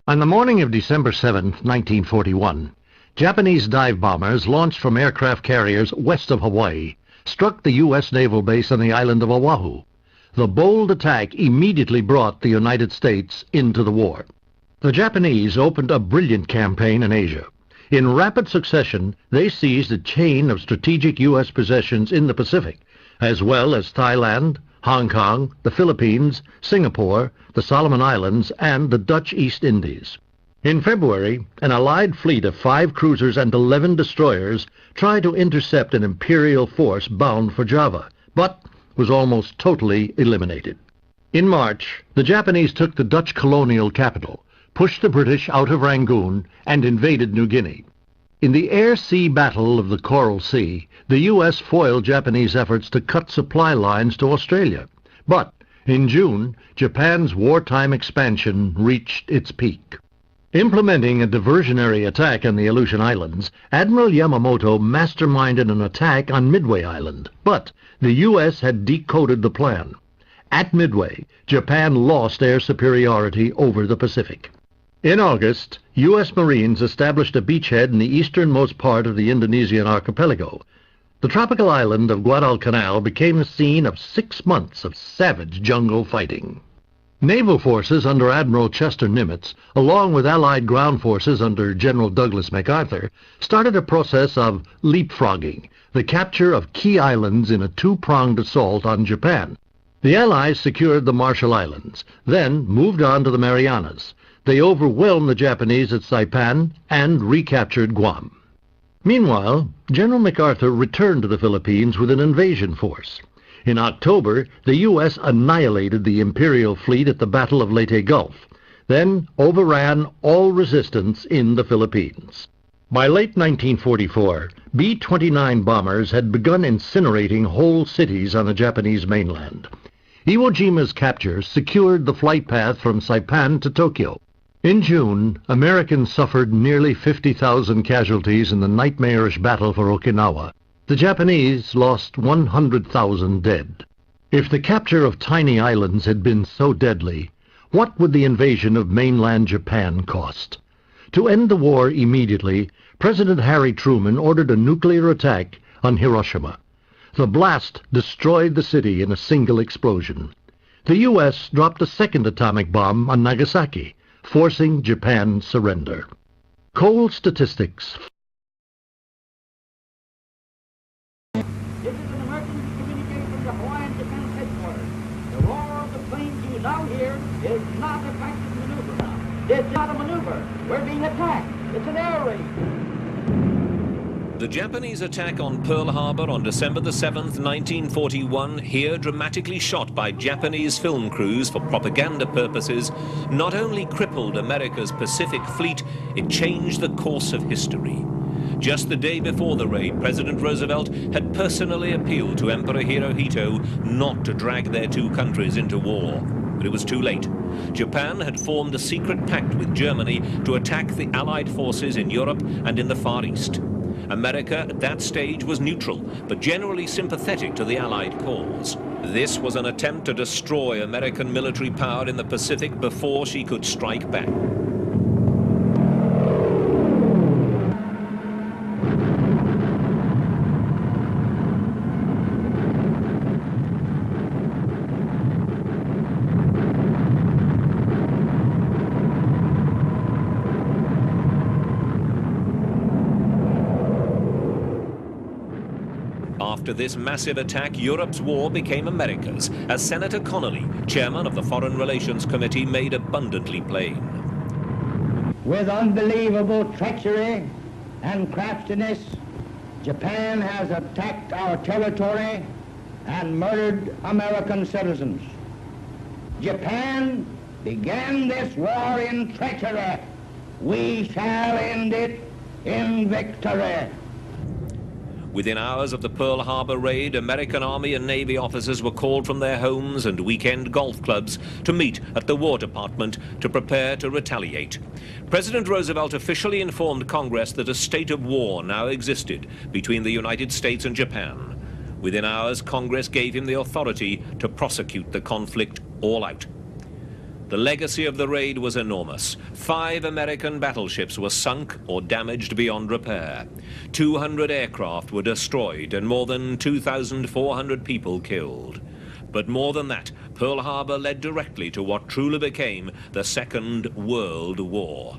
On the morning of December 7, 1941, Japanese dive bombers launched from aircraft carriers west of Hawaii struck the U.S. naval base on the island of Oahu. The bold attack immediately brought the United States into the war. The Japanese opened a brilliant campaign in Asia. In rapid succession, they seized a chain of strategic U.S. possessions in the Pacific, as well as Thailand, Hong Kong, the Philippines, Singapore, the Solomon Islands, and the Dutch East Indies. In February, an Allied fleet of 5 cruisers and 11 destroyers tried to intercept an Imperial force bound for Java, but was almost totally eliminated. In March, the Japanese took the Dutch colonial capital, pushed the British out of Rangoon, and invaded New Guinea. In the air-sea battle of the Coral Sea, the U.S. foiled Japanese efforts to cut supply lines to Australia. But in June, Japan's wartime expansion reached its peak. Implementing a diversionary attack on the Aleutian Islands, Admiral Yamamoto masterminded an attack on Midway Island, but the U.S. had decoded the plan. At Midway, Japan lost air superiority over the Pacific. In August, U.S. Marines established a beachhead in the easternmost part of the Indonesian archipelago. The tropical island of Guadalcanal became the scene of 6 months of savage jungle fighting. Naval forces under Admiral Chester Nimitz, along with Allied ground forces under General Douglas MacArthur, started a process of leapfrogging, the capture of key islands in a 2-pronged assault on Japan. The Allies secured the Marshall Islands, then moved on to the Marianas. They overwhelmed the Japanese at Saipan and recaptured Guam. Meanwhile, General MacArthur returned to the Philippines with an invasion force. In October, the U.S. annihilated the Imperial fleet at the Battle of Leyte Gulf, then overran all resistance in the Philippines. By late 1944, B-29 bombers had begun incinerating whole cities on the Japanese mainland. Iwo Jima's capture secured the flight path from Saipan to Tokyo. In June, Americans suffered nearly 50,000 casualties in the nightmarish battle for Okinawa. The Japanese lost 100,000 dead. If the capture of tiny islands had been so deadly, what would the invasion of mainland Japan cost? To end the war immediately, President Harry Truman ordered a nuclear attack on Hiroshima. The blast destroyed the city in a single explosion. The U.S. dropped a second atomic bomb on Nagasaki, forcing Japan's surrender. Cold statistics. This is an emergency communique from the Hawaiian Defense Headquarters. The roar of the planes you now hear is not a practice maneuver now. It's not a maneuver. We're being attacked. It's an air raid. The Japanese attack on Pearl Harbor on December the 7th, 1941, here dramatically shot by Japanese film crews for propaganda purposes, not only crippled America's Pacific fleet, it changed the course of history. Just the day before the raid, President Roosevelt had personally appealed to Emperor Hirohito not to drag their 2 countries into war. But it was too late. Japan had formed a secret pact with Germany to attack the Allied forces in Europe and in the Far East. America at that stage was neutral, but generally sympathetic to the Allied cause. This was an attempt to destroy American military power in the Pacific before she could strike back. After this massive attack, Europe's war became America's, as Senator Connolly, chairman of the Foreign Relations Committee, made abundantly plain. With unbelievable treachery and craftiness, Japan has attacked our territory and murdered American citizens. Japan began this war in treachery. We shall end it in victory. Within hours of the Pearl Harbor raid, American Army and Navy officers were called from their homes and weekend golf clubs to meet at the War Department to prepare to retaliate. President Roosevelt officially informed Congress that a state of war now existed between the United States and Japan. Within hours, Congress gave him the authority to prosecute the conflict all out. The legacy of the raid was enormous. 5 American battleships were sunk or damaged beyond repair. 200 aircraft were destroyed and more than 2,400 people killed. But more than that, Pearl Harbor led directly to what truly became the Second World War.